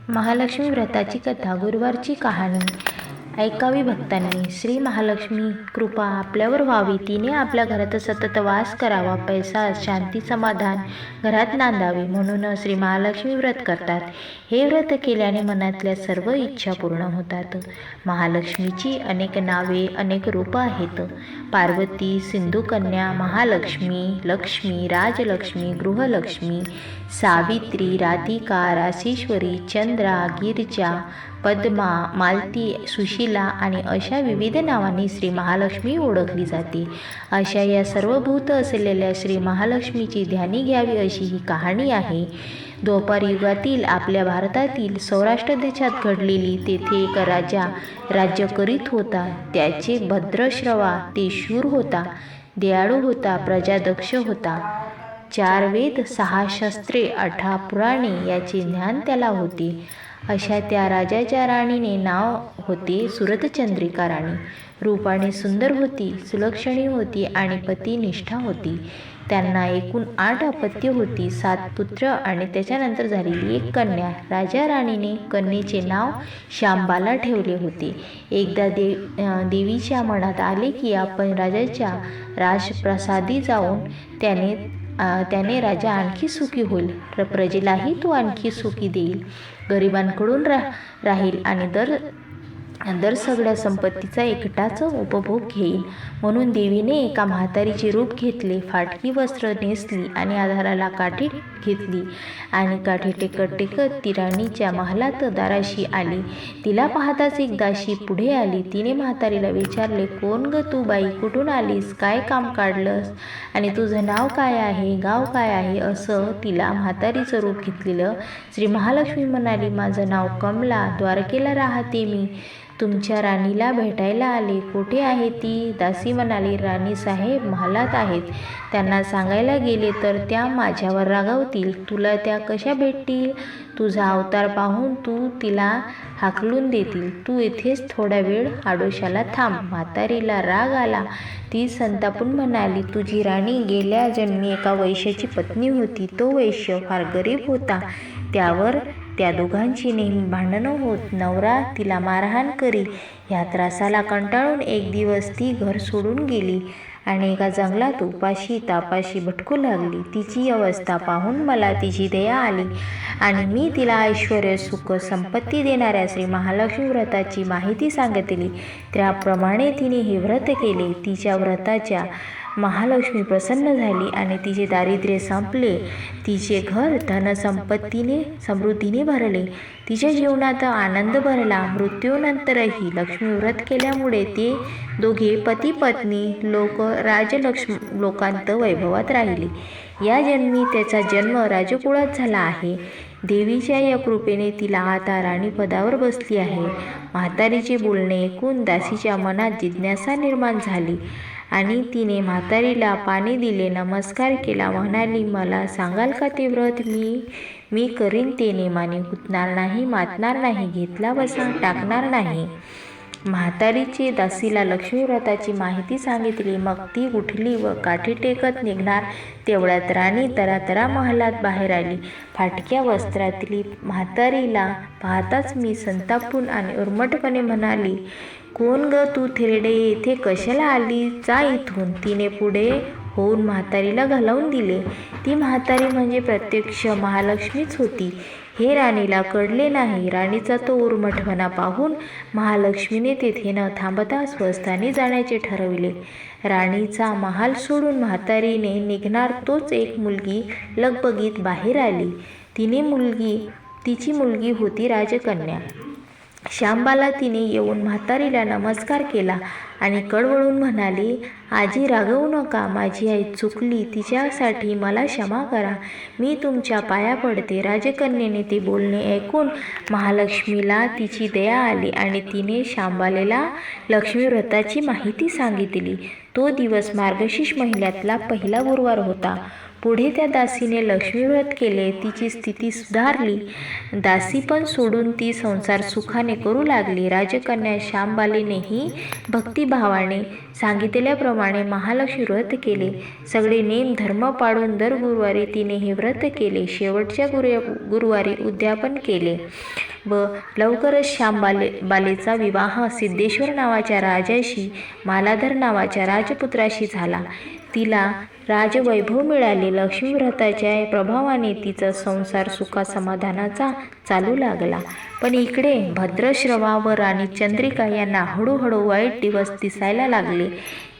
महालक्ष्मी व्रताची कथा. गुरुवारची कहाणी ऐकावी भक्तांनी. श्री महालक्ष्मी कृपा आपल्यावर व्हावी, तिने आपल्या घरात सतत वास करावा, पैसा शांती समाधान घरात नांदावे म्हणून श्री महालक्ष्मी व्रत करतात. हे व्रत केल्याने मनातल्या सर्व इच्छा पूर्ण होतात. महालक्ष्मीची अनेक नावे अनेक रूप आहेत. पार्वती, सिंधुकन्या, महालक्ष्मी, लक्ष्मी, राजलक्ष्मी, गृहलक्ष्मी, सावित्री, राधिका, रासेश्वरी, चंद्रा, गिरिजा, पद्मा, मालती, सुशीला आणि अशा विविध नावांनी श्री महालक्ष्मी ओळखली जाते. अशा या सर्व भूत असलेल्या श्री महालक्ष्मीची ध्यानी घ्यावी अशी ही कहाणी आहे. द्वापार युगातील आपल्या भारतातील सौराष्ट्र देशात घडलेली. तेथे एक राजा राज्य करीत होता. त्याचे भद्रश्रवा ते शूर होता, दयाळू होता, प्रजादक्ष होता. 4 वेद, 6 शास्त्रे, 18 पुराणे याचे ज्ञान त्याला होते. अशा त्या राजाच्या राणीने नाव होते सुरतचंद्रिका राणी. रूपाने सुंदर होती, सुलक्षणी होती आणि पतिनिष्ठा होती. त्यांना एकूण 8 अपत्य होती, 7 पुत्र आणि त्याच्यानंतर झालेली एक कन्या. राजा राणीने कन्येचे नाव शांबाला ठेवले होते. एकदा देवीच्या मनात आले की आपण राजाच्या राजप्रसादी जाऊन त्याने राजा आणखी सुखी होईल, प्रजेलाही तो आणखी सुखी देईल, गरिबांकडून राहील आणि दर सगळ्या संपत्तीचा एकटाच उपभोग घेईल. म्हणून देवीने एका म्हातारीचे रूप घेतले, फाटकी वस्त्र नेसली आणि आधाराला काठी घेतली आणि काठी टेकत टेकत ती राणीच्या महालात दाराशी आली. तिला पाहताच एक दासी पुढे आली. तिने म्हातारीला विचारले, कोण ग तू बाई, कुठून आलीस, काय काम काढलंस आणि तुझं नाव काय आहे, गाव काय आहे. असं तिला म्हातारीचं रूप घेतलेलं श्री महालक्ष्मी म्हणाली, माझं नाव कमला, द्वारकेला राहते मी, तुमच्या राणीला भेटायला आले. कुठे आहे ती. दासी म्हणाली, राणी साहेब महालात आहेत. त्यांना सांगायला गेले तर त्या माझ्यावर रागावतील. तुला त्या कशा भेटतील. तुझा अवतार पाहून तू तिला हाकलून देतील. तू इथेच थोडा वेळ आडोशाला थांब. म्हातारीला राग आला. ती संतापून म्हणाली, तुझी राणी गेल्या जन्मी एका वैश्याची पत्नी होती. तो वैश्य फार गरीब होता. त्यावर त्या दोघांची नेहमी भांडणं होत. नवरा तिला मारहाण करी. ह्या त्रासाला कंटाळून एक दिवस ती घर सोडून गेली आणि एका जंगलात उपाशी तापाशी भटकू लागली. तिची अवस्था पाहून मला तिची दया आली आणि मी तिला ऐश्वर्य सुख संपत्ती देणाऱ्या श्री महालक्ष्मी व्रताची माहिती सांगितली. त्याप्रमाणे तिने हे व्रत केले. तिच्या व्रताच्या महालक्ष्मी प्रसन्न झाली आणि तिचे दारिद्र्य संपले. तिचे घर धनसंपत्तीने समृद्धीने भरले. तिच्या जीवनात आनंद भरला. मृत्यूनंतरही लक्ष्मी व्रत केल्यामुळे ते दोघे पती पत्नी लोकांत वैभवात राहिले. या जन्मी त्याचा जन्म राजकुळात झाला आहे. देवीच्या या कृपेने तिला आता राणीपदावर बसली आहे. म्हातारीचे बोलणे ऐकून दासीच्या मनात जिज्ञासा निर्माण झाली आणि तिने म्हातारीला पाणी दिले, नमस्कार केला. म्हणाली, मला सांगाल का ते व्रत. मी करीन ते नेमाने, हुतणार नाही, मातणार नाही, घेतला बसा टाकणार नाही. म्हातारीचे दासीला लक्ष्मी व्रताची माहिती सांगितली. मग ती उठली व काठी टेकत निघणार. तेवढ्यात राणी तरातरा महालात बाहेर आली. फाटक्या वस्त्रातली म्हातारीला पाहताच मी संतापून आणि उर्मटपणे म्हणाली, कोण ग तू थेरडे, येथे कशाला आली, जा इथून. तिने पुढे होऊन म्हातारीला घालवून दिले. ती म्हातारी म्हणजे प्रत्यक्ष महालक्ष्मीच होती. हे राणीला कळले नाही. राणीचा तो उर्मटपणा पाहून महालक्ष्मीने तेथे न थांबता स्वस्थानी जाण्याचे ठरविले. राणीचा महाल सोडून म्हातारीने निघणार तोच एक मुलगी लगबगीत बाहेर आली. तिची मुलगी होती राजकन्या. शांबाला. तिने येऊन म्हातारीला नमस्कार केला आणि कळवळून म्हणाली, आजी रागवू नका, माझी आई चुकली, तिच्यासाठी मला क्षमा करा, मी तुमच्या पाया पडते. राजकन्येने ते बोलणे ऐकून महालक्ष्मीला तिची दया आली आणि तिने शांबालेला लक्ष्मी व्रताची माहिती सांगितली. तो दिवस मार्गशीर्ष महिन्यातला पहिला गुरुवार होता. पुढे त्या दासीने लक्ष्मी व्रत केले. तिची स्थिती सुधारली. दासी पण सोडून ती संसार सुखाने करू लागली. राजकन्या शांबालीनेही भक्तिभावाने सांगितल्याप्रमाणे महालक्ष्मी व्रत केले. सगळे नेम धर्म पाळून दर गुरुवारी तिने हे व्रत केले. शेवटच्या गुरुवारी उद्यापन केले. व लवकरच बालेचा विवाह सिद्धेश्वर नावाच्या राजाशी मालाधर नावाच्या राजपुत्राशी झाला. तिला राजवैभव मिळाले. लक्ष्मी व्रताच्या प्रभावाने तिचा संसार सुखासमाधानाचा चालू लागला. पण इकडे भद्रश्रवा व राणी चंद्रिका यांना हळूहळू वाईट दिवस दिसायला लागले.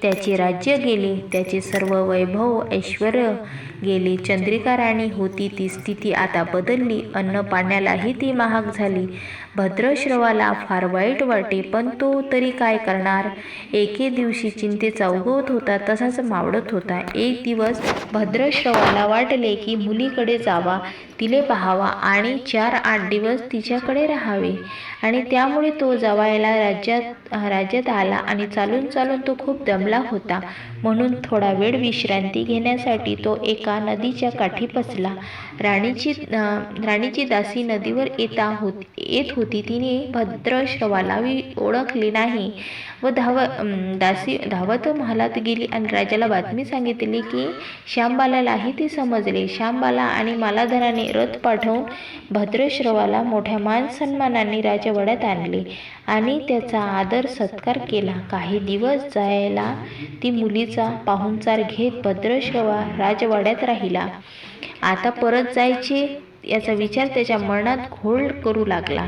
त्याचे राज्य गेले, त्याचे सर्व वैभव ऐश्वर गेले. चंद्रिका राणी होती ती स्थिती आता बदलली. अन्न पाण्यालाही ती महाग झाली. भद्रश्रवाला फार वाईट वाटे, पण तो तरी काय करणार. एके दिवशी चिंतेचा उगवत होता तसाच मावळत होता. एक दिवस भद्रश्रवाला वाटले की मुलीकडे जावा, तिले पाहावा आणि 4-8 दिवस तिच्याकडे राहावे. आणि त्यामुळे तो जावायला राज्यात आला. आणि चालून चालून तो खूप दमला होता, म्हणून थोडा वेळ विश्रांती घेण्यासाठी तो एका नदीच्या काठी बसला. राणीची दासी नदीवर येत होती. तिने भद्रश्रवाला ओळखले नाही व दासी धावत महालात गेली आणि राजाला बातमी सांगितली की श्यामबालालाही ते समजले. श्यामबाला आणि मालाधराने रथ पाठवून भद्रश्रवाला मोठ्या मान सन्मानाने राजवाड्यात आणले आणि त्याचा आदर सत्कार केला. काही दिवस जायला ती मुलीचा पाहुणचार घेत भद्रश्रवा राजवाड्यात राहिला. आता परत जायचे याचा विचार त्याच्या मनात घोळ करू लागला.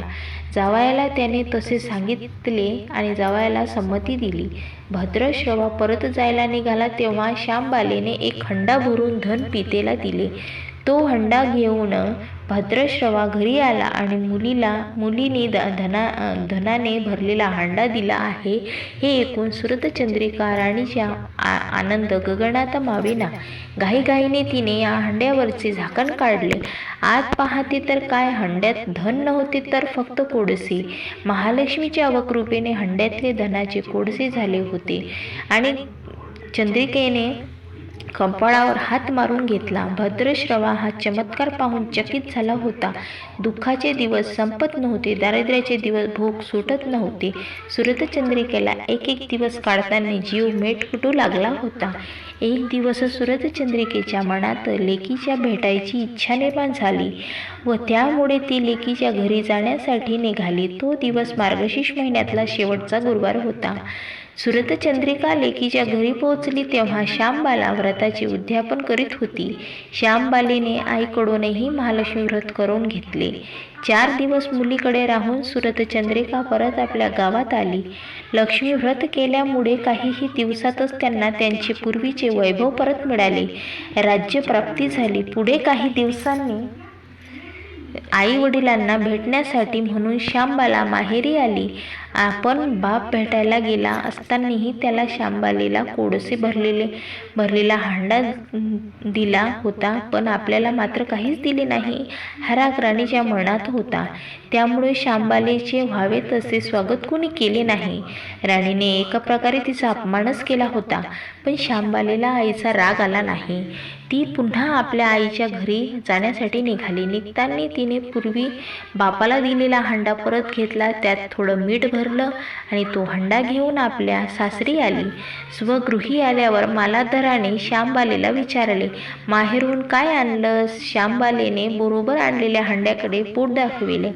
जावयाला त्याने तसे सांगितले आणि जावयाला संमती दिली. भद्रश्रवा परत जायला निघाला तेव्हा श्यामबालेने एक हंडा भरून धन पितेला दिले. तो हंडा घेऊन भद्रश्रवा घरी आला आणि मुलीने धनाने भरलेला हंडा दिला आहे हे ऐकून सुरतचंद्रिका राणीचा आनंद गगनात मावेना. घाईघाईने तिने या हंड्यावरचे झाकण काढले. आत पाहते तर काय, हंड्यात धन नव्हते तर फक्त कोडसे. महालक्ष्मीच्या अवकृपेने हंड्यातले धनाचे कोडसे झाले होते आणि चंद्रिकेने कपाळावर हात मारून घेतला. भद्रश्रवा हा चमत्कार पाहून चकित झाला होता. दुःखाचे दिवस संपत नव्हते, दारिद्र्याचे दिवस भोग सुटत नव्हते. सुरतचंद्रिकेला एक दिवस काढताना जीव मेटकुटू लागला होता. एक दिवस सुरतचंद्रिकेच्या मनात लेकीच्या भेटायची इच्छा निर्माण झाली व त्यामुळे ती लेकीच्या घरी जाण्यासाठी निघाली. तो दिवस मार्गशीर्ष महिन्यातला शेवटचा गुरुवार होता. सुरतचंद्रिका लेकीच्या घरी पोहोचली तेव्हा श्यामबाला व्रताचे उद्यापन करीत होती. श्यामबालेने आईकडूनही महालक्ष्मी व्रत करून घेतले. 4 दिवस मुलीकडे राहून सुरतचंद्रिका परत आपल्या गावात आली. लक्ष्मी व्रत केल्यामुळे काहीही दिवसातच त्यांना त्यांचे पूर्वीचे वैभव परत मिळाले. राज्यप्राप्ती झाली. पुढे काही दिवसांनी आई वडिलांना भेटण्यासाठी म्हणून श्यामबाला माहेरी आली. पण बाप भेटायला गेला असतानाही त्याला श्यामबालेला कोडसे भरलेला हंडा दिला होता, पण आपल्याला मात्र काहीच दिले नाही हा राग राणीच्या मनात होता. त्यामुळे श्यामबालेचे व्हावे तसे स्वागत कोणी केले नाही. राणीने एका प्रकारे तिचा अपमानच केला होता, पण श्यामबालेला आईचा राग आला नाही. ती पुन्हा आपल्या आईच्या घरी जाण्यासाठी निघाली. निघताना तिने पूर्वी बापाला दिलेला हंडा परत घेतला, त्यात थोडं मीठ भरलं आणि तो हंडा घेऊन आपल्या सासरी आली. स्वगृही आल्यावर मालाधराने श्यामबालेला विचारले, माहेरून काय आणलं? श्यामबालेने बरोबर आणलेल्या हंड्याकडे पोट दाखविले.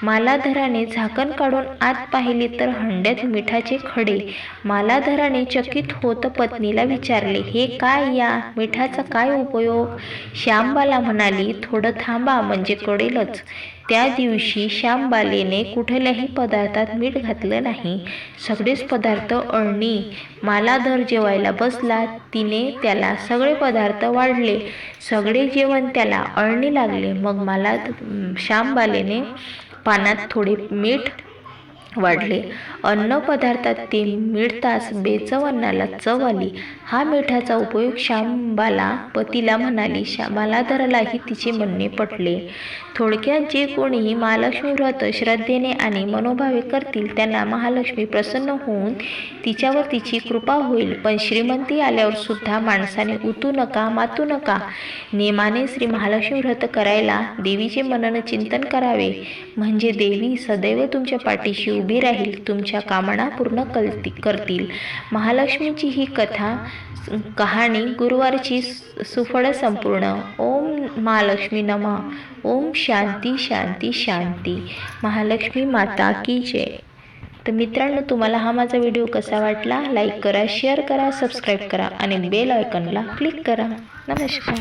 मालाधराने झाकण काढून आत पाहिले तर हंड्यात मिठाचे खडे. मालाधराने चकित होत पत्नीला विचारले, हे काय? या मिठाचा काय उपयोग? श्यामबाला म्हणाली, थोडं थांबा म्हणजे कळेलच. त्या दिवशी श्यामबालेने कुठल्याही पदार्थात मीठ घातलं नाही. सगळेच पदार्थ अळणी. मालाधर जेवायला बसला. तिने त्याला सगळे पदार्थ वाढले. सगळे जेवण त्याला अळणी लागले. मग श्यामबालेने पानात थोडे मीठ वाढले. अन्न पदार्थात ते मिळताच बेचव अन्नाला चव आली. हा मिठाचा उपयोग श्यामबाला पतीला म्हणाली. मालाधरालाही तिचे म्हणणे पटले. थोडक्यात जे कोणी महालक्ष्मी व्रत श्रद्धेने आणि मनोभावे करतील त्यांना महालक्ष्मी प्रसन्न होऊन तिच्यावर तिची कृपा होईल. पण श्रीमंती आल्यावर सुद्धा माणसाने उतू नका, मातू नका. नेमाने श्री महालक्ष्मी व्रत करायला देवीचे मनन चिंतन करावे, म्हणजे देवी सदैव तुमच्या पाठीशी उभी राहील, तुमच्या कामना पूर्ण करतील. महालक्ष्मीची ही कहाणी गुरुवारची सुफळ संपूर्ण. ओम महालक्ष्मी नमः. ओम शांती शांती शांती. महालक्ष्मी माता की जय. तर मित्रांनो, तुम्हाला हा माझा व्हिडिओ कसा वाटला? लाईक करा, शेअर करा, सबस्क्राईब करा आणि बेल आयकॉनला क्लिक करा. नमस्कार.